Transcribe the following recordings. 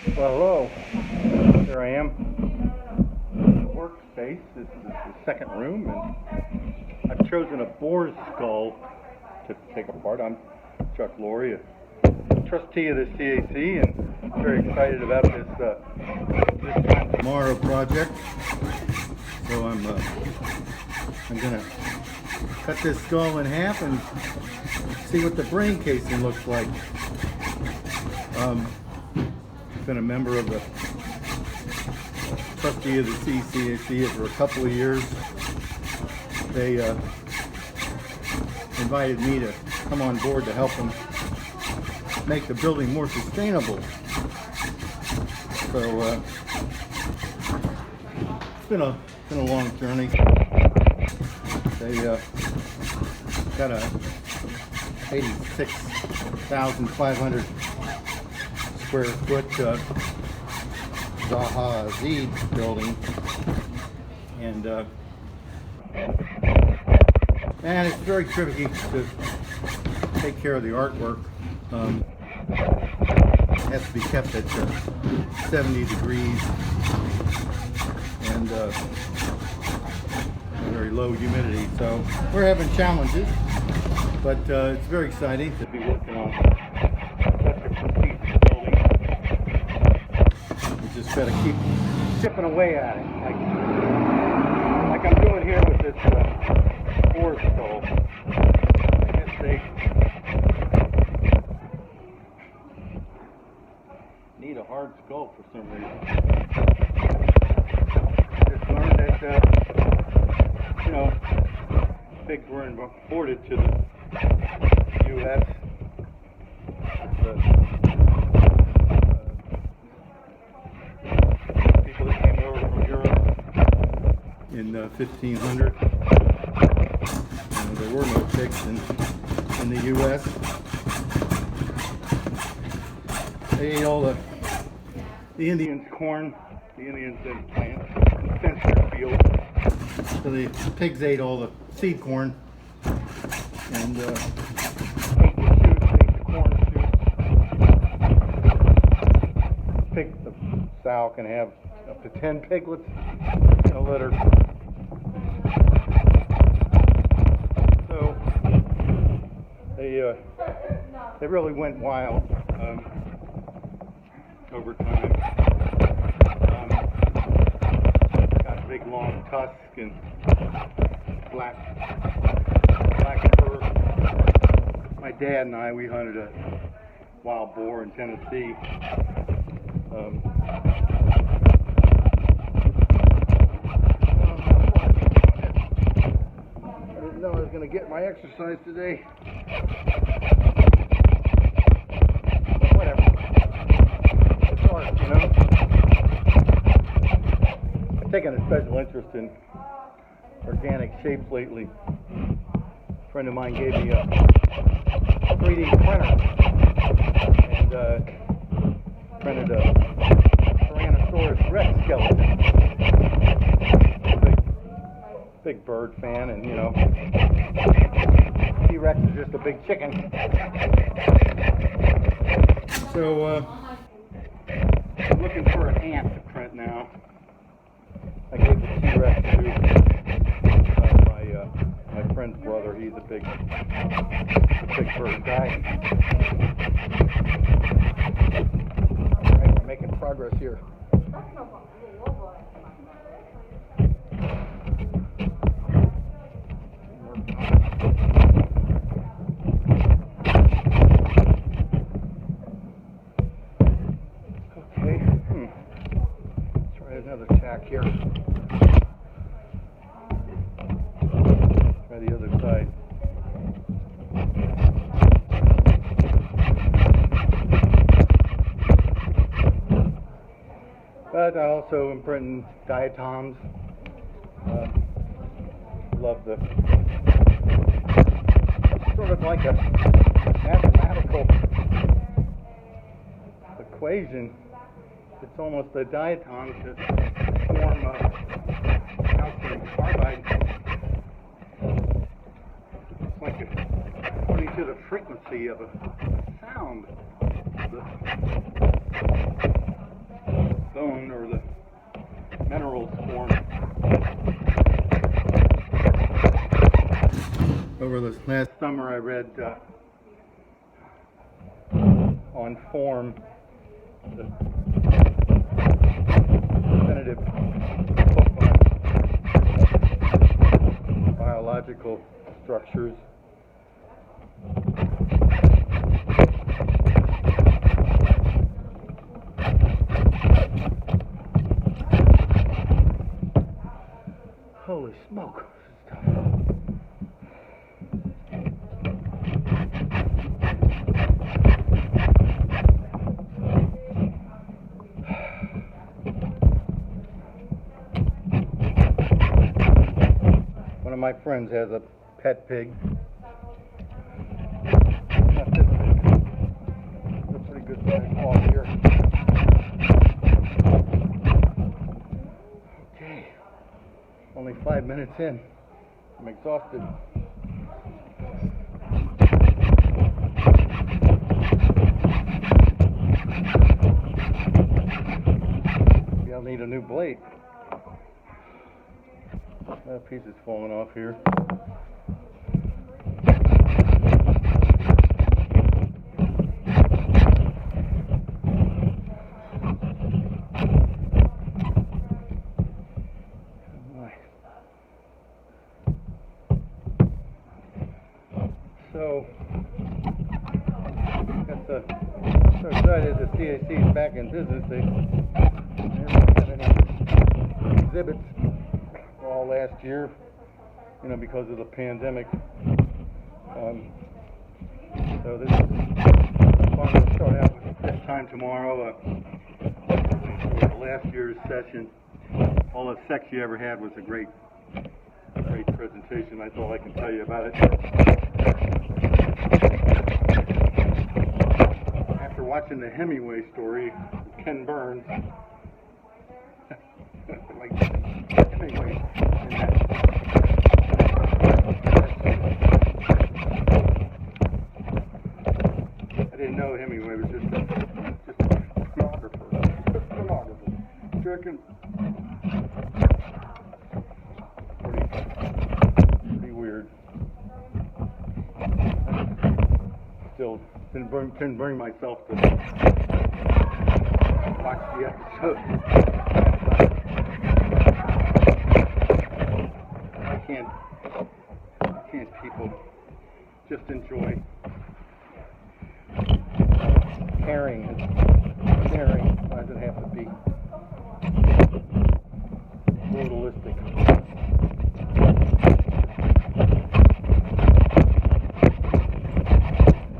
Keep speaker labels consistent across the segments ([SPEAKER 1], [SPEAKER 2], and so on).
[SPEAKER 1] Well, hello. Here I am in the workspace. This is the second room, and I've chosen a boar's skull to take apart. I'm Chuck Laurie, a trustee of the CAC, and very excited about this tomorrow project. So I'm gonna cut this skull in half and see what the brain casing looks like. Been a member of the trustee of the CCAC for a couple of years. They invited me to come on board to help them make the building more sustainable. So it's been a long journey. They got a 86,500 square foot Zaha Azid building, and it's very tricky to take care of the artwork. It has to be kept at 70 degrees and very low humidity, so we're having challenges, but it's very exciting to be working on such a complete building. You just got to keep chipping away at it, like I'm doing here with this board skull. I guess they need a hard skull for some reason. I just learned that pigs were imported to the U.S. People that came over from Europe in 1500. There were no pigs in the U.S. They ate all the Indians' corn. The Indians didn't plant, fenced their fields. So the pigs ate all the seed corn and ate the corn shoots. The sow can have up to 10 piglets in a litter. So they really went wild over time. Got big long tusks and black fur. My dad and we hunted a wild boar in Tennessee. I didn't know I was going to get my exercise today. But whatever. It's art, you know. I've taken a special interest in organic shapes lately. A friend of mine gave me a 3D printer and printed a Tyrannosaurus Rex skeleton. Big bird fan, and T-Rex is just a big chicken. So I'm looking for an ant to print now. I gave the T-Rex to my friend's brother. He's a big bird guy. Alright, we're making progress here. Okay, let's try another tack here. Try the other side. But I also am printing diatoms. Love the sort of like a mathematical equation. It's almost a diatom to form calcium carbide. It's like according to the frequency of a sound. Over this last summer, I read on Form the definitive book on biological structures. Holy smoke, this is tough. One of my friends has a pet pig. Not this big. It's a pretty good sized dog here. Okay. Only 5 minutes in. I'm exhausted. Maybe I'll need a new blade. That piece is falling off here. So, so excited the CAC is back in business. They didn't have any exhibits all last year, because of the pandemic. So this is fun to start out with this time tomorrow. Last year's session, all the sex you ever had was a great presentation. That's all I can tell you about it. After watching the Hemingway story, Ken Burns, like Hemingway in that. I didn't know Hemingway was just a pornographer. Jerking. Pretty weird. Still couldn't bring myself to watch the episode. I can't people just enjoy caring. Why does it have to be brutalistic?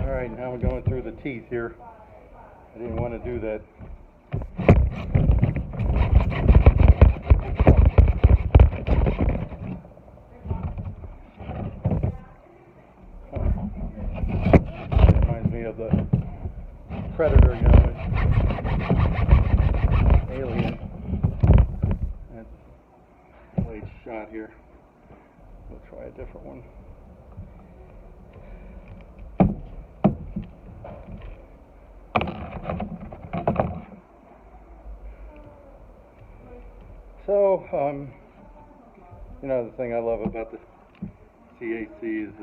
[SPEAKER 1] Alright, now we're going through the teeth here. I didn't want to do that. Reminds me of the Predator, Alien. That blade shot here. We'll try a different one. So, the thing I love about the CAC is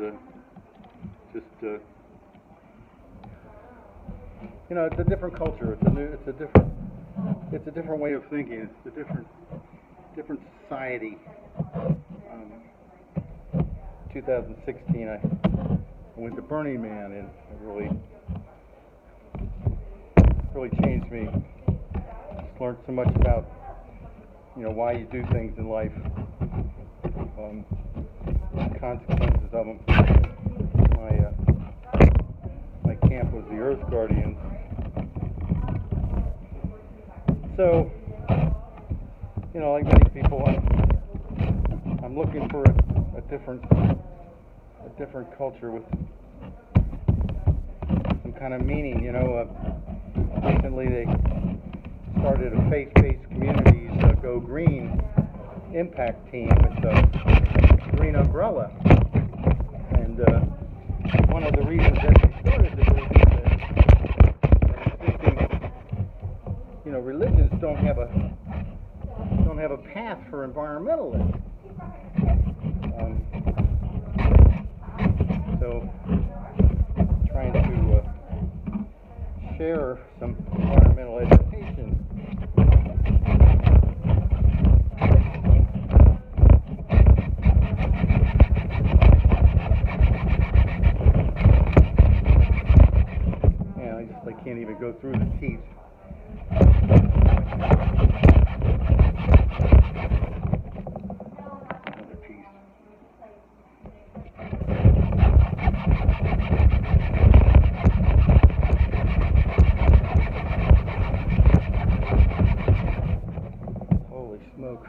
[SPEAKER 1] it's a different culture. It's a different way of thinking. It's a different society. 2016, I went to Burning Man, and it really changed me. Just learned so much about why you do things in life, the consequences of them. My camp was the Earth Guardians. So, like many people, I'm looking for a different culture with some kind of meaning. Recently they started a faith-based communities Go Green impact team. It's a green umbrella, and one of the reasons that they started the group is that existing, religions don't have a path for environmentalists. so trying to share some environmental education. I can't even go through the teeth. Another piece. Holy smoke.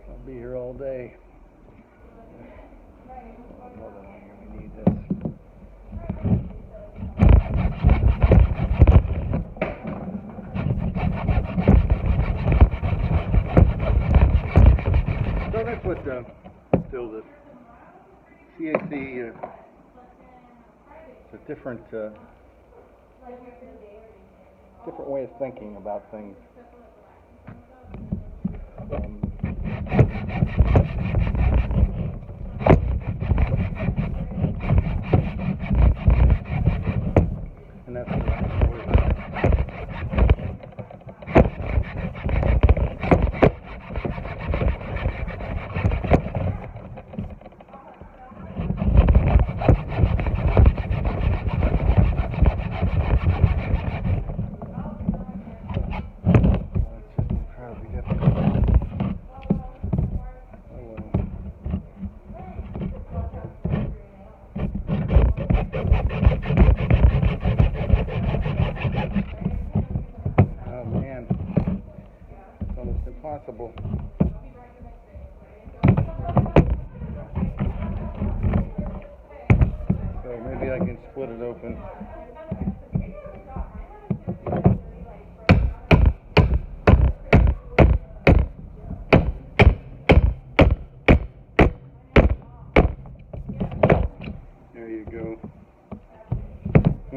[SPEAKER 1] I'll be here all day. Oh, no, I really need this. So that's what still the CAC it's a different way of thinking about things. And that's what I'm worried about. Possible. So maybe I can split it open. There you go. I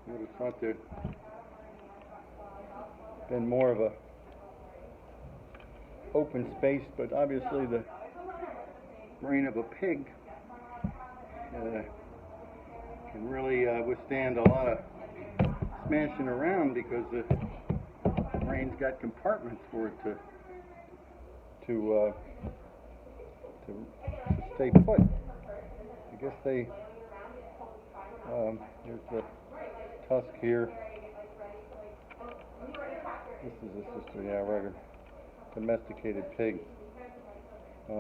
[SPEAKER 1] would have thought there'd been more of a open space, but obviously the brain of a pig can really withstand a lot of smashing around because the brain's got compartments for it to stay put. I guess they here's the tusk here. This is a sister, yeah, right, a domesticated pig. I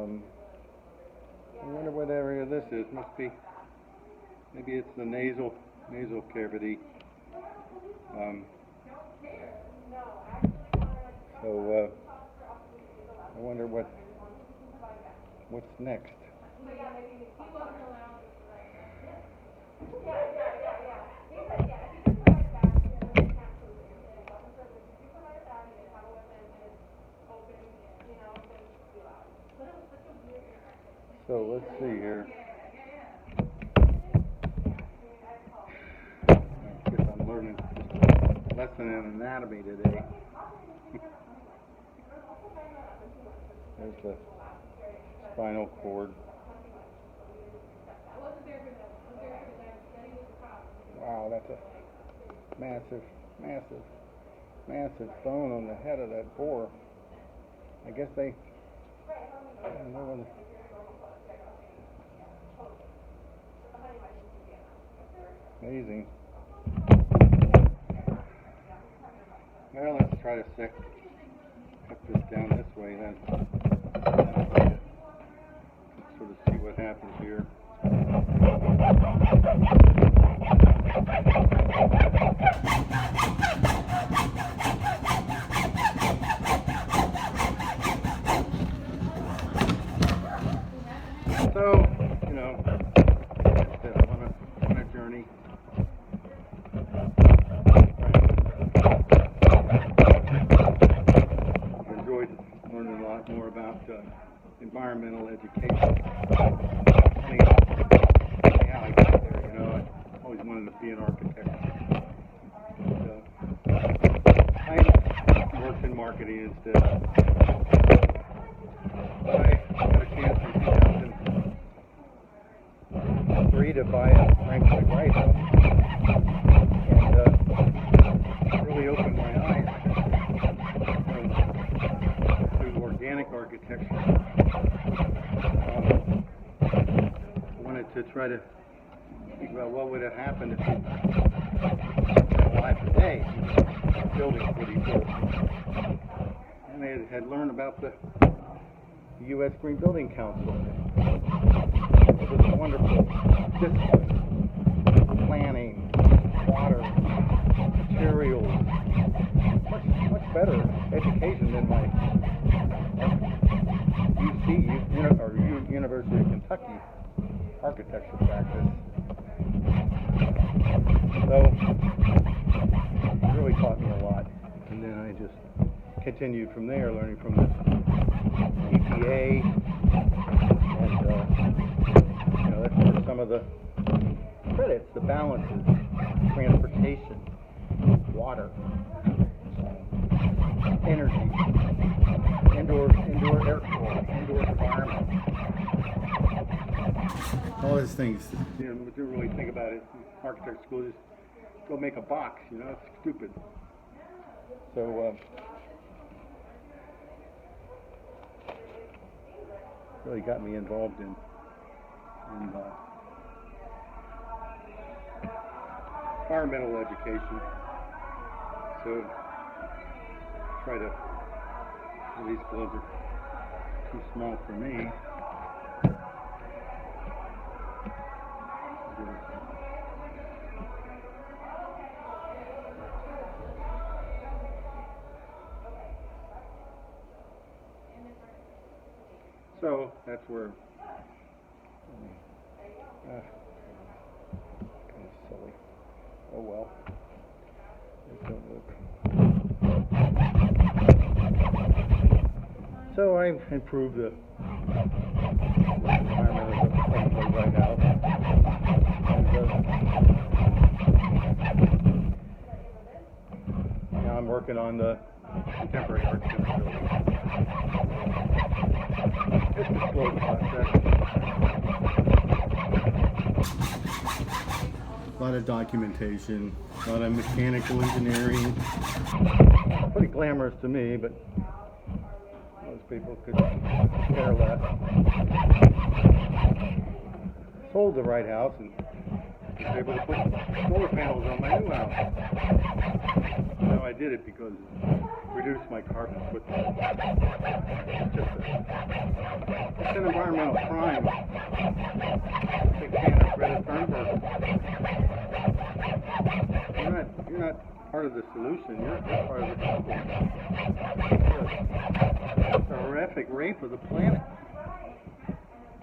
[SPEAKER 1] wonder what area this is. Must be, maybe it's the nasal cavity. So I wonder what's next. So let's see here. I guess I'm learning just a lesson in anatomy today. There's the spinal cord. Wow, that's a massive bone on the head of that boar. I guess they amazing. Well, let's try to cut this down this way then. Sort of see what happens here. So, you know, on a journey. I've enjoyed learning a lot more about environmental education. Funny how I got there, you know, I always wanted to be an architect. I worked in marketing instead. I got a to buy a Frank Lloyd Wright house, and really opened my eyes to organic architecture. Wanted to try to think about what would have happened if he been alive today, buildings that he built. And they had learned about the U.S. Green Building Council. It was wonderful discipline, planning, water, materials, much better education than my University of Kentucky architecture practice. So it really taught me a lot. And then I just continued from there, learning from the EPA, and that's where some of the credits, the balances, transportation, water, energy, indoor air quality, indoor environment. All these things, we don't really think about it. Architect school, just go make a box, it's stupid. So, really got me involved in environmental education. So, try to, these gloves are too small for me. So that's where kind of silly. Oh well. It don't look. So I improved the environment of the right out. And, now I'm working on the contemporary art building. It's a slow process. A lot of documentation, a lot of mechanical engineering. Pretty glamorous to me, but most people could care less. Sold the right house and was able to put solar panels on my new house. No, I did it because reduce my carbon footprint. It's an environmental crime. Big fan of Greta Thunberg. You're not part of the solution. You're part of the problem. It's a horrific rape of the planet.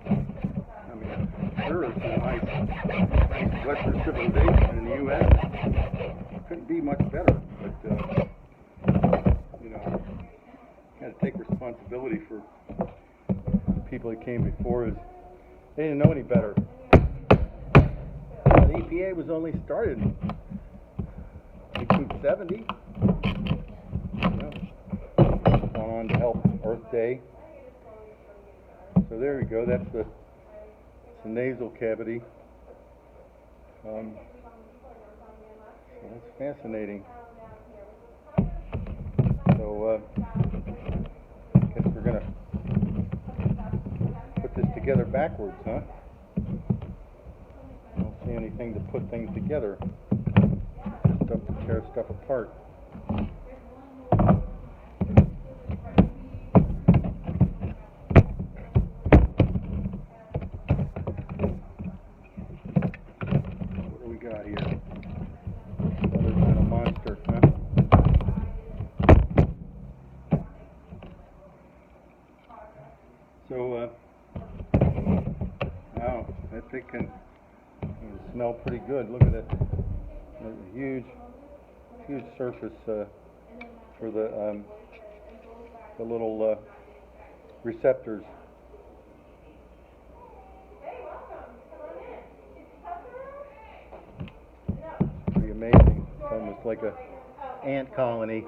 [SPEAKER 1] I mean, sure, it's a nice Western civilization in the U.S. Couldn't be much better, but got to take responsibility for the people that came before us. They didn't know any better. The EPA was only started in 1870. Going on to help Earth Day. So there we go. That's the nasal cavity. That's fascinating. So I guess we're going to put this together backwards, huh? I don't see anything to put things together. Just stuff to tear stuff apart. What do we got here? Other than a monster, huh? So, wow, that thing can smell pretty good. Look at it. There's a huge surface for the little receptors. Pretty amazing. It's almost like a ant colony.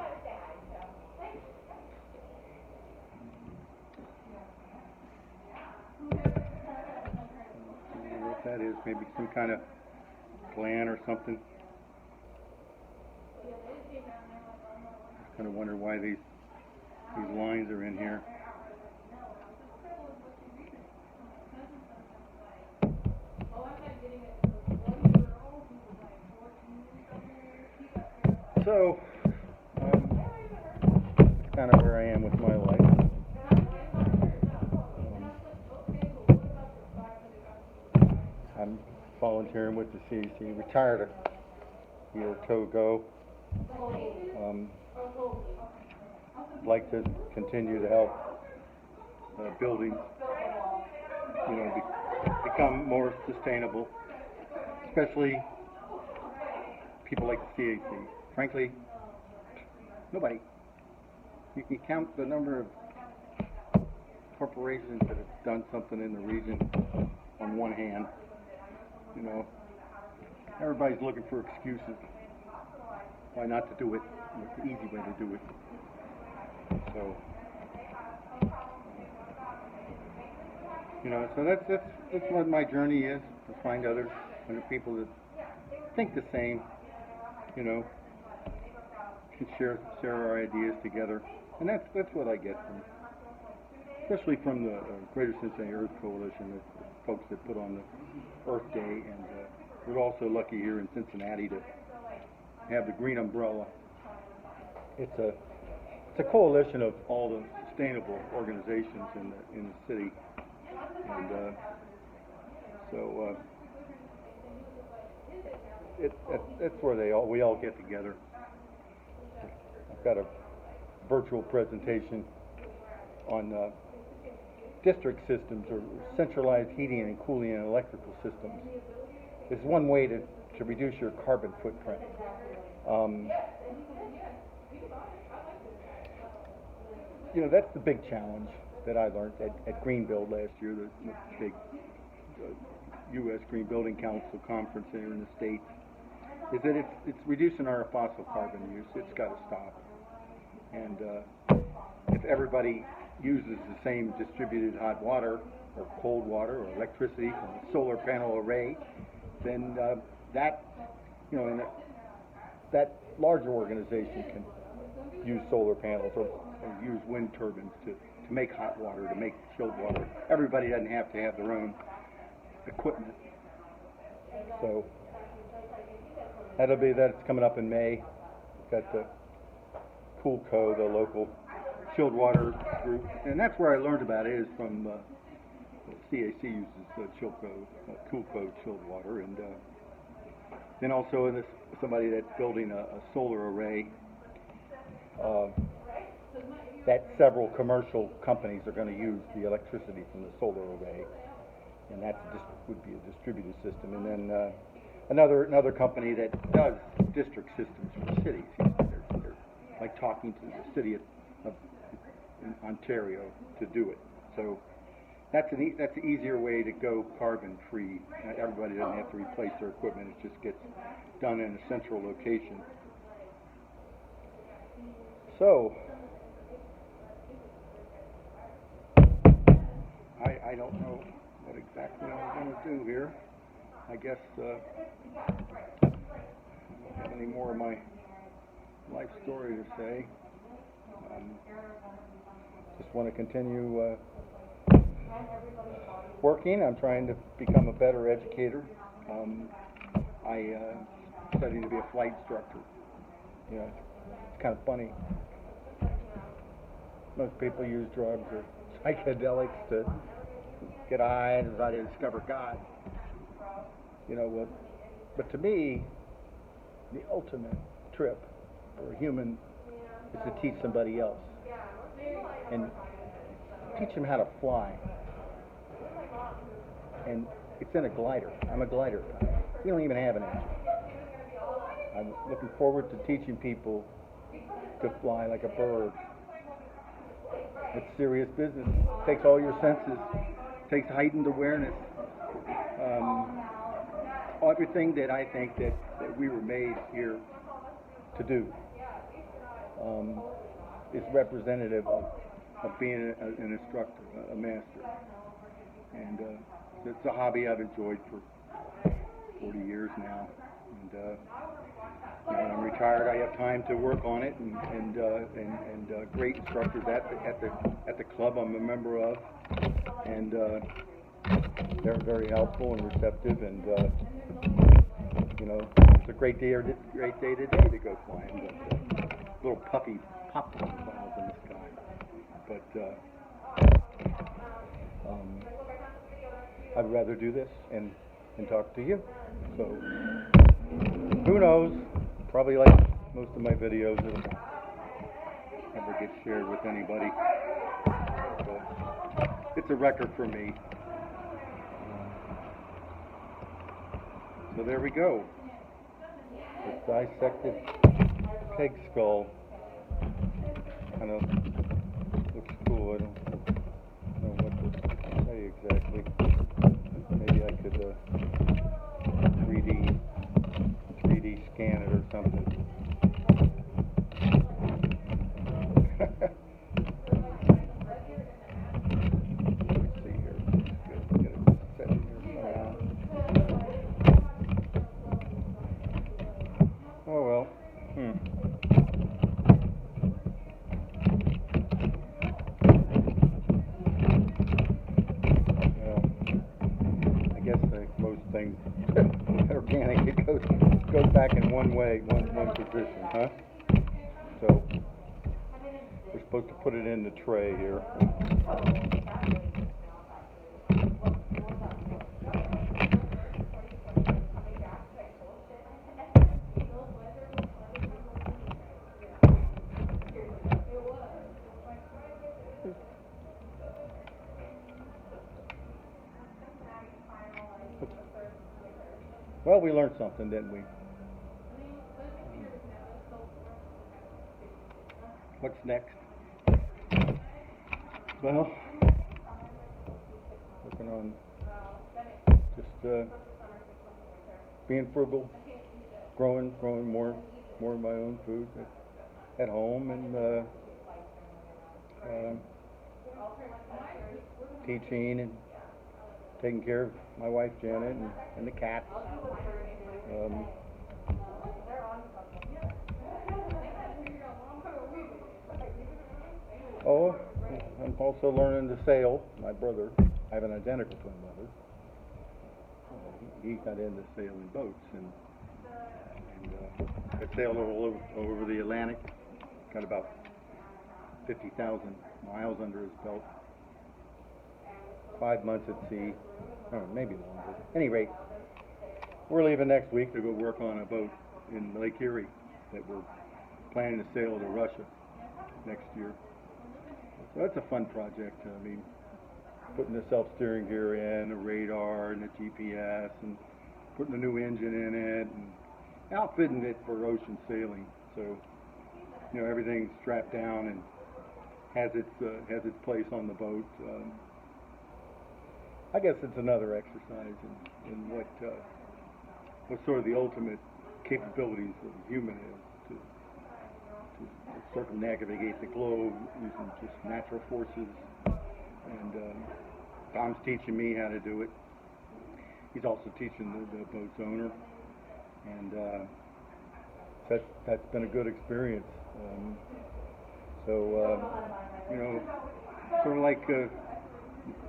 [SPEAKER 1] that is. Maybe some kind of gland or something. Just kind of wonder why these lines are in here. So, that's kind of where I am with my life. I'm volunteering with the CAC, retired a year or two ago. Like to continue to help buildings, become more sustainable, especially people like the CAC. Frankly, nobody. You can count the number of corporations that have done something in the region on one hand. Everybody's looking for excuses why not to do it. It's the easy way to do it. So, so that's what my journey is, to find other people that think the same, can share our ideas together, and that's what I get especially from the Greater Cincinnati Earth Coalition, the folks that put on the Earth Day, and we're also lucky here in Cincinnati to have the Green Umbrella. It's a coalition of all the sustainable organizations in the city, and so that's where we all get together. I've got a virtual presentation on district systems, or centralized heating and cooling and electrical systems. This is one way to reduce your carbon footprint. That's the big challenge that I learned at Greenbuild last year, the big U.S. Green Building Council conference there in the States, is that it's reducing our fossil carbon use. It's got to stop. And if everybody uses the same distributed hot water or cold water or electricity from a solar panel array, then that larger organization can use solar panels or use wind turbines to make hot water, to make chilled water. Everybody doesn't have to have their own equipment. So that's coming up in May. We've got the Coolco, the local chilled water group, and that's where I learned about it, is from the CAC uses Coolco chilled water, and then also somebody that's building a solar array that several commercial companies are going to use the electricity from the solar array, and that would be a distributed system. And then another company that does district systems for cities. They're like talking to the city of Ontario to do it. So that's an easier way to go carbon free. Everybody doesn't have to replace their equipment. It just gets done in a central location. So I don't know what exactly I'm going to do here. I guess I don't have any more of my life story to say. Just want to continue working. I'm trying to become a better educator. I'm studying to be a flight instructor. It's kind of funny. Most people use drugs or psychedelics to get high and try to discover God. But to me, the ultimate trip for a human is to teach somebody else and teach them how to fly. And it's in a glider. I'm a glider pilot. We don't even have an engine. I'm looking forward to teaching people to fly like a bird. It's serious business. It takes all your senses. It takes heightened awareness. Everything that I think that we were made here to do is representative of being an instructor, a master. And it's a hobby I've enjoyed for 40 years now, and when I'm retired, I have time to work on it, and great instructors at the club I'm a member of, and they're very helpful and receptive, and it's a great day today to go flying. Little puffy popcorn clouds in the sky, but I'd rather do this and talk to you. So who knows? Probably like most of my videos, it'll never get shared with anybody. But, it's a record for me. So there we go. A dissected pig skull. Kind of looks cool. I don't know what to say exactly. Maybe I could 3D scan it or something. Let's see here. Just get it set here somehow. Oh well. I guess like most things organic, it goes back in one way, one position, huh? So we're supposed to put it in the tray here. Well, we learned something, didn't we? What's next? Well, working on just being frugal, growing more of my own food at home, and teaching and taking care of my wife Janet and the cats. Oh, I'm also learning to sail. My brother, I have an identical twin brother. He got into sailing boats, and I sailed all over the Atlantic. Got about 50,000 miles under his belt. 5 months at sea, or maybe longer. At any rate, we're leaving next week to go work on a boat in Lake Erie that we're planning to sail to Russia next year. So that's a fun project. I mean, putting the self-steering gear in, the radar, and the GPS, and putting a new engine in it, and outfitting it for ocean sailing. So, everything's strapped down and has its place on the boat. I guess it's another exercise in what sort of the ultimate capabilities of a human is to circumnavigate the globe using just natural forces. And Tom's teaching me how to do it. He's also teaching the boat's owner, and that's been a good experience. Sort of like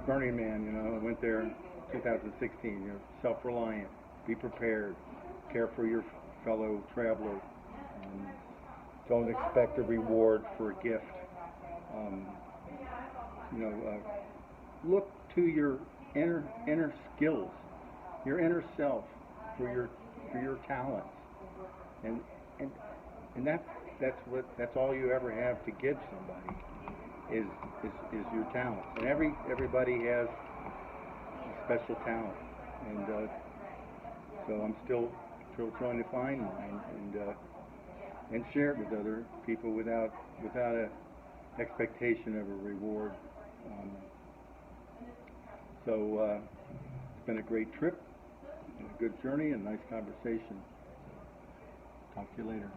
[SPEAKER 1] Burning Man, I went there in 2016. Self-reliant, be prepared, care for your fellow traveler, don't expect a reward for a gift. Look to your inner skills, your inner self, for your talents, and that's all you ever have to give somebody is your talents. And everybody has a special talent, and so I'm still trying to find mine and share it with other people without a expectation of a reward. It's been a great trip and a good journey and a nice conversation. Talk to you later.